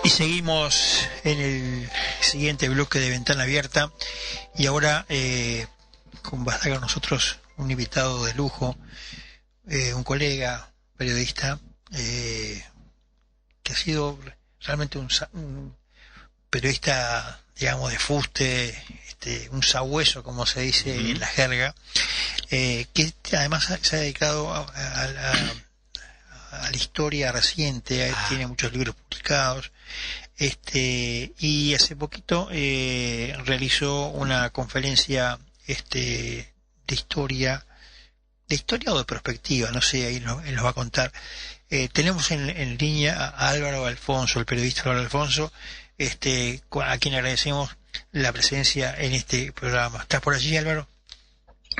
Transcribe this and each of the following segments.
Y seguimos en el siguiente bloque de Ventana Abierta y ahora va a estar con nosotros un invitado de lujo, un colega periodista que ha sido realmente un periodista, digamos, de fuste, un sabueso, como se dice en la jerga, que además se ha dedicado a la historia reciente, tiene muchos libros publicados, y hace poquito realizó una conferencia de historia o de perspectiva, no sé, ahí nos va a contar. Tenemos en línea a Álvaro Alfonso, el periodista Álvaro Alfonso, a quien agradecemos la presencia en este programa. ¿Estás por allí, Álvaro?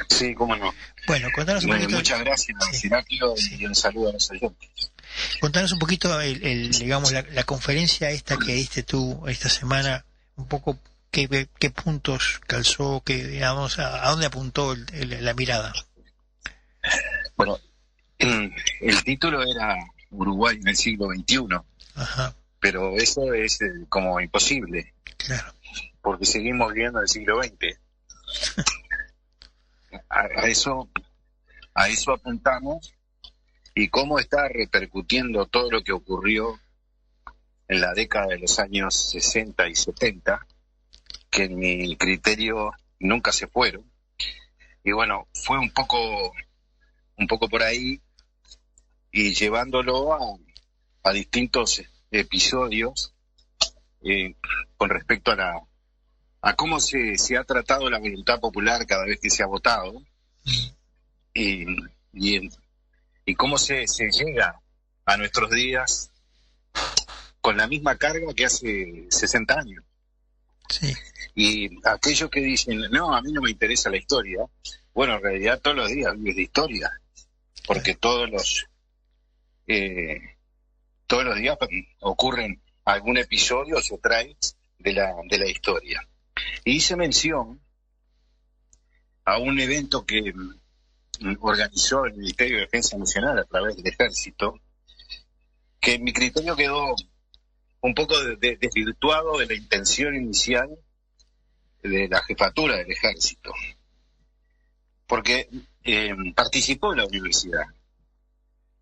Sí, cómo no. Bueno, contanos un poquito. Muchas gracias, Serapio, y un saludo a los oyentes. Contanos un poquito, digamos, la conferencia esta que diste tú esta semana, un poco qué puntos calzó, digamos, a dónde apuntó la mirada. Bueno, el título era Uruguay en el siglo XXI. Ajá. Pero eso es como imposible. Claro. Porque seguimos viviendo el siglo XX. A eso apuntamos, y cómo está repercutiendo todo lo que ocurrió en la década de los años 60 y 70, que en mi criterio nunca se fueron. Y bueno, fue un poco por ahí, y llevándolo a distintos episodios con respecto a cómo se ha tratado la voluntad popular cada vez que se ha votado, y cómo se llega a nuestros días con la misma carga que hace 60 años. Sí. Y aquellos que dicen, no, a mí no me interesa la historia, bueno, en realidad todos los días vives de historia, porque todos los días ocurren algún episodio, se trae de la historia. Y hice mención a un evento que organizó el Ministerio de Defensa Nacional a través del Ejército, que en mi criterio quedó un poco desvirtuado de la intención inicial de la jefatura del Ejército, porque participó la universidad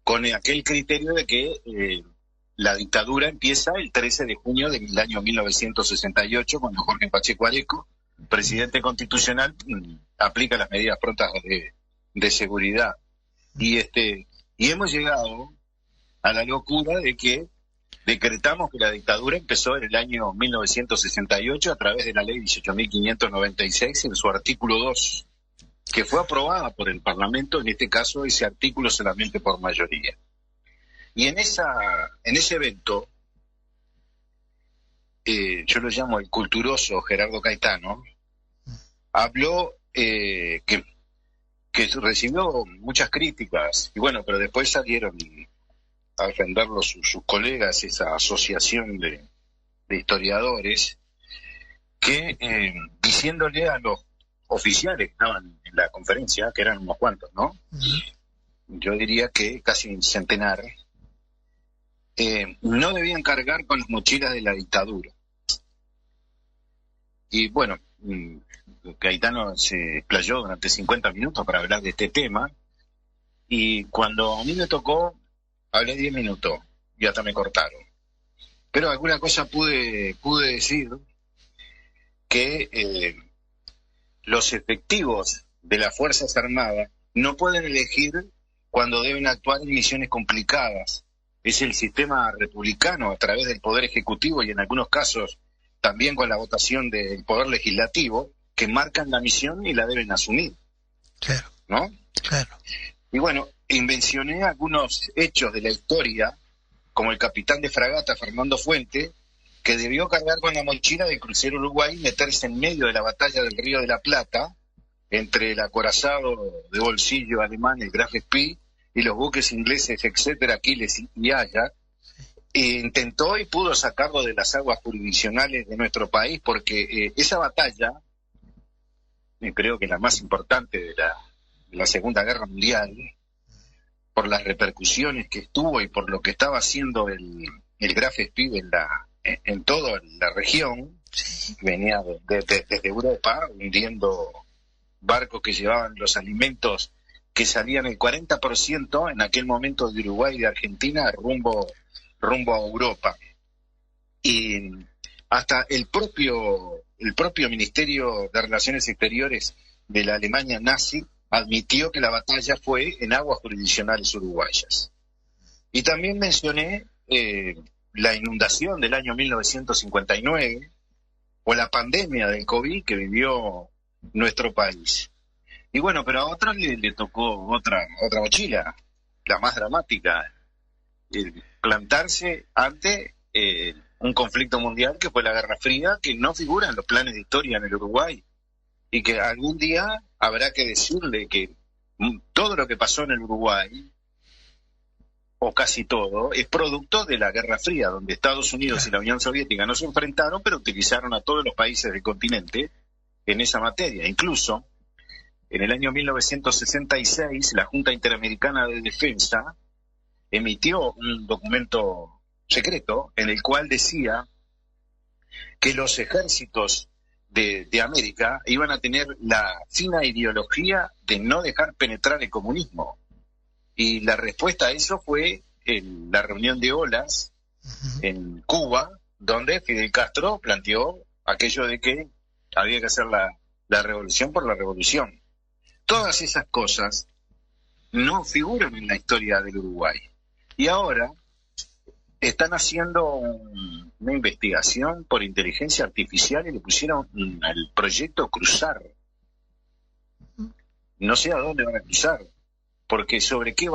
con aquel criterio de que la dictadura empieza el 13 de junio del año 1968, cuando Jorge Pacheco Areco, presidente constitucional, aplica las medidas prontas de seguridad. Y hemos llegado a la locura de que decretamos que la dictadura empezó en el año 1968 a través de la ley 18.596 en su artículo 2, que fue aprobada por el Parlamento, en este caso ese artículo solamente por mayoría. Y en ese evento, yo lo llamo el culturoso Gerardo Caetano, habló que recibió muchas críticas, y bueno, pero después salieron a defenderlo sus colegas, esa asociación de historiadores, que diciéndole a los oficiales que estaban en la conferencia, que eran unos cuantos, ¿no? Yo diría que casi un centenar, no debían cargar con las mochilas de la dictadura. Y bueno, Caetano se explayó durante 50 minutos para hablar de este tema, y cuando a mí me tocó, hablé 10 minutos y hasta me cortaron. Pero alguna cosa pude decir, que los efectivos de las Fuerzas Armadas no pueden elegir cuando deben actuar en misiones complicadas. Es el sistema republicano, a través del Poder Ejecutivo y en algunos casos también con la votación del Poder Legislativo, que marcan la misión y la deben asumir. Claro. ¿No? Claro. Y bueno, invencioné algunos hechos de la historia, como el capitán de fragata Fernando Fuente, que debió cargar con la mochila del crucero Uruguay y meterse en medio de la batalla del Río de la Plata, entre el acorazado de bolsillo alemán, el Graf Spee, y los buques ingleses, etcétera, Aquiles y Ajax, e intentó y pudo sacarlo de las aguas jurisdiccionales de nuestro país, porque esa batalla, creo que la más importante de la Segunda Guerra Mundial, por las repercusiones que estuvo y por lo que estaba haciendo el Graf Spee en toda la región, Sí. venía desde Europa, hundiendo barcos que llevaban los alimentos que salían el 40% en aquel momento de Uruguay y de Argentina rumbo a Europa. Y hasta el propio Ministerio de Relaciones Exteriores de la Alemania nazi admitió que la batalla fue en aguas jurisdiccionales uruguayas. Y también mencioné la inundación del año 1959 o la pandemia del COVID que vivió nuestro país. Y bueno, pero a otros le tocó otra mochila, la más dramática, plantarse ante un conflicto mundial que fue la Guerra Fría, que no figura en los planes de historia en el Uruguay, y que algún día habrá que decirle que todo lo que pasó en el Uruguay, o casi todo, es producto de la Guerra Fría, donde Estados Unidos y la Unión Soviética no se enfrentaron, pero utilizaron a todos los países del continente en esa materia. Incluso, en el año 1966, la Junta Interamericana de Defensa emitió un documento secreto en el cual decía que los ejércitos de América iban a tener la fina ideología de no dejar penetrar el comunismo. Y la respuesta a eso fue en la reunión de Olas en Cuba, donde Fidel Castro planteó aquello de que había que hacer la revolución por la revolución. Todas esas cosas no figuran en la historia del Uruguay. Y ahora están haciendo una investigación por inteligencia artificial y le pusieron al proyecto Cruzar. No sé a dónde van a cruzar, porque ¿sobre qué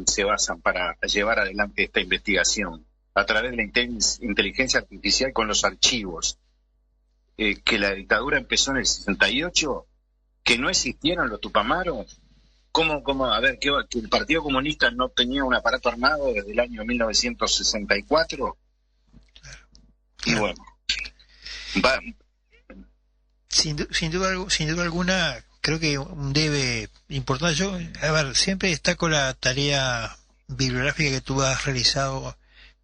se basan para llevar adelante esta investigación? A través de la inteligencia artificial con los archivos. Que la dictadura empezó en el 68, que no existieron los tupamaros. ¿Cómo? A ver, que el Partido Comunista no tenía un aparato armado desde el año 1964. Y bueno, Sin duda alguna, creo que un debe importante. Yo, a ver, siempre destaco la tarea bibliográfica que tú has realizado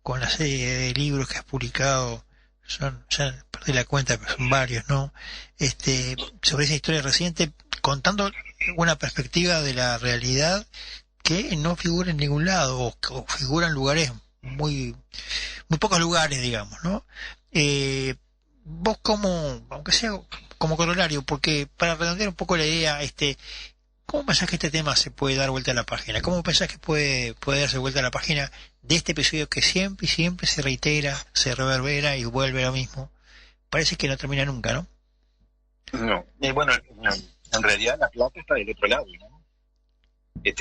con la serie de libros que has publicado. Ya perdí la cuenta, pero son varios, ¿no? Sobre esa historia reciente, contando una perspectiva de la realidad que no figura en ningún lado, o figura en lugares muy pocos lugares, digamos, ¿no? Vos aunque sea como corolario, porque para redondear un poco la idea, ¿cómo pensás que este tema se puede dar vuelta a la página? ¿Cómo pensás que puede darse vuelta a la página de este episodio que siempre se reitera, se reverbera y vuelve a lo mismo? Parece que no termina nunca, ¿no? No. Bueno, en realidad la plata está del otro lado, ¿no?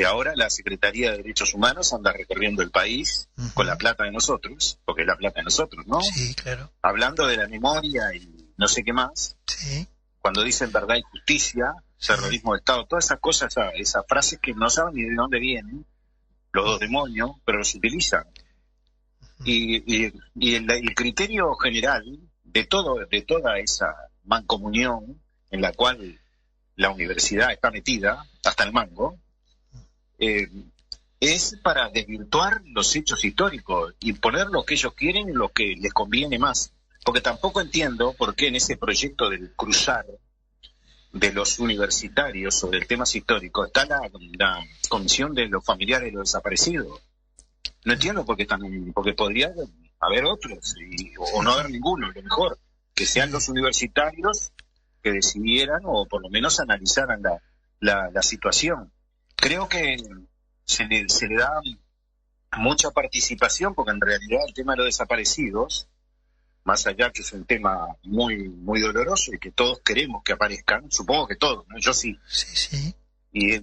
Ahora la Secretaría de Derechos Humanos anda recorriendo el país con la plata de nosotros, porque es la plata de nosotros, ¿no? Sí, claro. Hablando de la memoria y no sé qué más. Sí. Cuando dicen verdad y justicia, terrorismo de Estado, todas esas cosas, esas frases que no saben ni de dónde vienen, los dos demonios, pero los utilizan. Y el criterio general de toda esa mancomunión en la cual la universidad está metida, hasta el mango, es para desvirtuar los hechos históricos y poner lo que ellos quieren y lo que les conviene más. Porque tampoco entiendo por qué en ese proyecto del cruzar de los universitarios sobre temas históricos está la comisión de los familiares de los desaparecidos. No entiendo por qué están, porque podría haber otros o no haber ninguno, lo mejor que sean los universitarios que decidieran o por lo menos analizaran la situación. Creo que se le da mucha participación, porque en realidad el tema de los desaparecidos, más allá que es un tema muy muy doloroso y que todos queremos que aparezcan, supongo que todos, ¿no? Yo sí. Sí. Y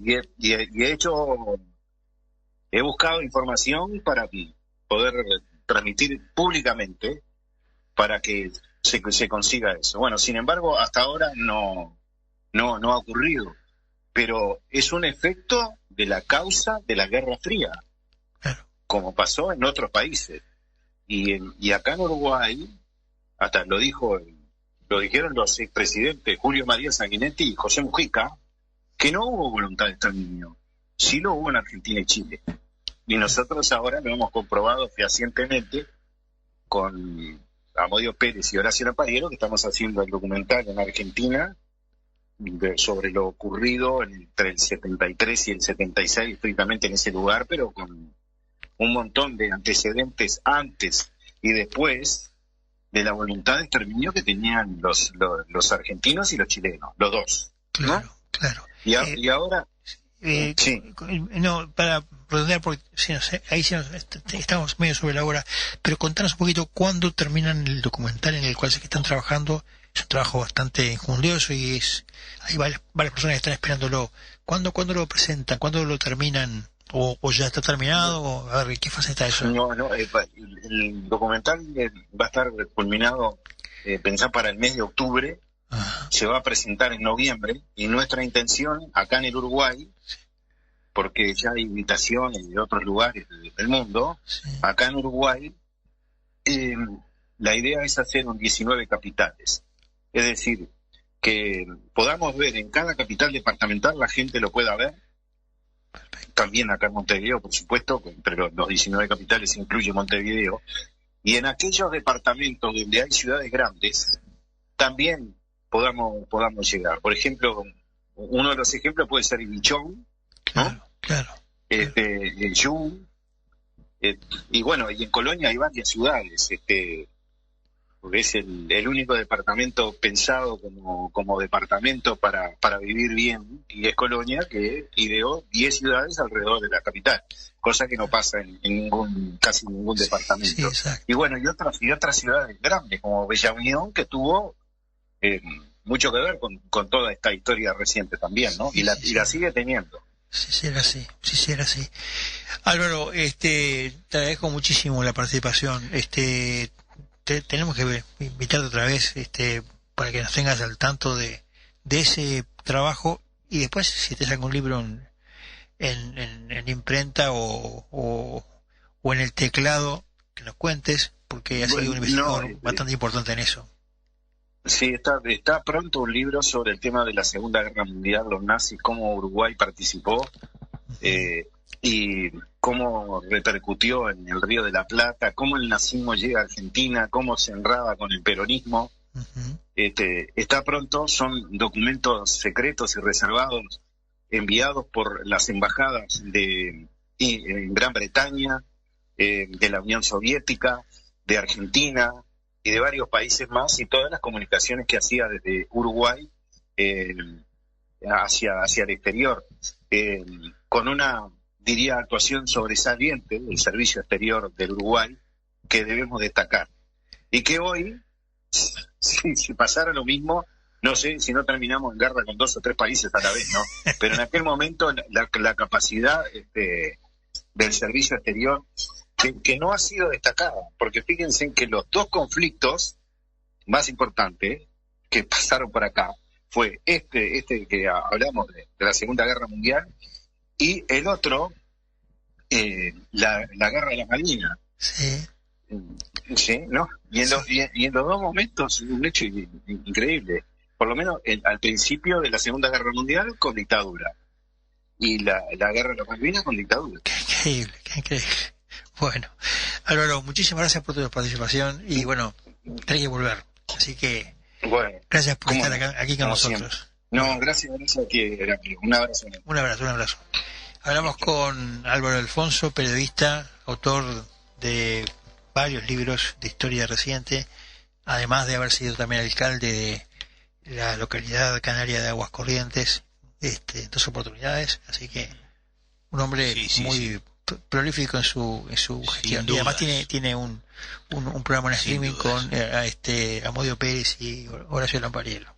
he buscado información para poder transmitir públicamente para que se consiga eso. Bueno, sin embargo, hasta ahora no ha ocurrido, pero es un efecto de la causa de la Guerra Fría, como pasó en otros países. Y acá en Uruguay, hasta lo dijeron los expresidentes Julio María Sanguinetti y José Mujica, que no hubo voluntad de exterminio. Sí lo hubo en Argentina y Chile. Y nosotros ahora lo hemos comprobado fehacientemente con Amodio Pérez y Horacio Lampariello, que estamos haciendo el documental en Argentina sobre lo ocurrido entre el 73 y el 76, estrictamente en ese lugar, pero con un montón de antecedentes antes y después de la voluntad de exterminio que tenían los argentinos y los chilenos, los dos, ¿no? Claro, claro. Y ahora... sí. No, para redondear, porque ahí estamos medio sobre la hora, pero contanos un poquito cuándo terminan el documental en el cual sé que están trabajando. Es un trabajo bastante enjundioso y hay varias personas que están esperándolo. ¿Cuándo lo presentan? ¿Cuándo lo terminan? ¿O ya está terminado? A ver, ¿qué fase está eso? No, el documental va a estar culminado, pensá, para el mes de octubre. Ajá. Se va a presentar en noviembre, y nuestra intención acá en el Uruguay, porque ya hay invitaciones de otros lugares del mundo, Sí. acá en Uruguay, la idea es hacer un 19 capitales. Es decir, que podamos ver en cada capital departamental, la gente lo pueda ver. También acá en Montevideo, por supuesto, entre los 19 capitales se incluye Montevideo. Y en aquellos departamentos donde hay ciudades grandes, también podamos llegar. Por ejemplo, uno de los ejemplos puede ser Ibichón, ¿no? Claro. Jun, y bueno, y en Colonia hay varias ciudades, porque es el único departamento pensado como departamento para vivir bien, y es Colonia, que ideó 10 ciudades alrededor de la capital, cosa que no pasa en casi ningún departamento. Sí, y bueno, y otras ciudades grandes, como Bella Unión, que tuvo mucho que ver con toda esta historia reciente también, ¿no? Y la sigue teniendo. Sí, será así. Álvaro, te agradezco muchísimo la participación. Tenemos que invitarte otra vez, para que nos tengas al tanto de ese trabajo, y después si te saca un libro en imprenta o en el teclado, que nos cuentes, porque has sido un investigador bastante importante en eso. Sí, está pronto un libro sobre el tema de la Segunda Guerra Mundial, los nazis, cómo Uruguay participó, y cómo repercutió en el Río de la Plata, cómo el nazismo llega a Argentina, cómo se enraba con el peronismo. Uh-huh. Está pronto, son documentos secretos y reservados enviados por las embajadas en Gran Bretaña, de la Unión Soviética, de Argentina y de varios países más, y todas las comunicaciones que hacía desde Uruguay hacia el exterior, con una, diría, actuación sobresaliente del servicio exterior del Uruguay, que debemos destacar. Y que hoy, si pasara lo mismo, no sé si no terminamos en guerra con 2 o 3 países a la vez, ¿no? Pero en aquel momento la capacidad del servicio exterior, que no ha sido destacada, porque fíjense que los 2 conflictos más importantes que pasaron por acá fue este que hablamos de la Segunda Guerra Mundial, y el otro, la Guerra de las Malvinas. Sí. Sí, ¿no? Y en los 2 momentos, un hecho increíble. Por lo menos al principio de la Segunda Guerra Mundial, con dictadura, y la Guerra de las Malvinas con dictadura. Qué increíble. Bueno, Álvaro, muchísimas gracias por tu participación, y bueno, tenés que volver, así que bueno, gracias por estar aquí con nosotros. Siempre. No, gracias a ti, Heraclio. Un abrazo. Un abrazo. Hablamos con Álvaro Alfonso, periodista, autor de varios libros de historia reciente, además de haber sido también alcalde de la localidad canaria de Aguas Corrientes, 2 oportunidades, así que un hombre muy prolífico en su gestión. Y además tiene un programa en streaming con Amodio Pérez y Horacio Lampariello.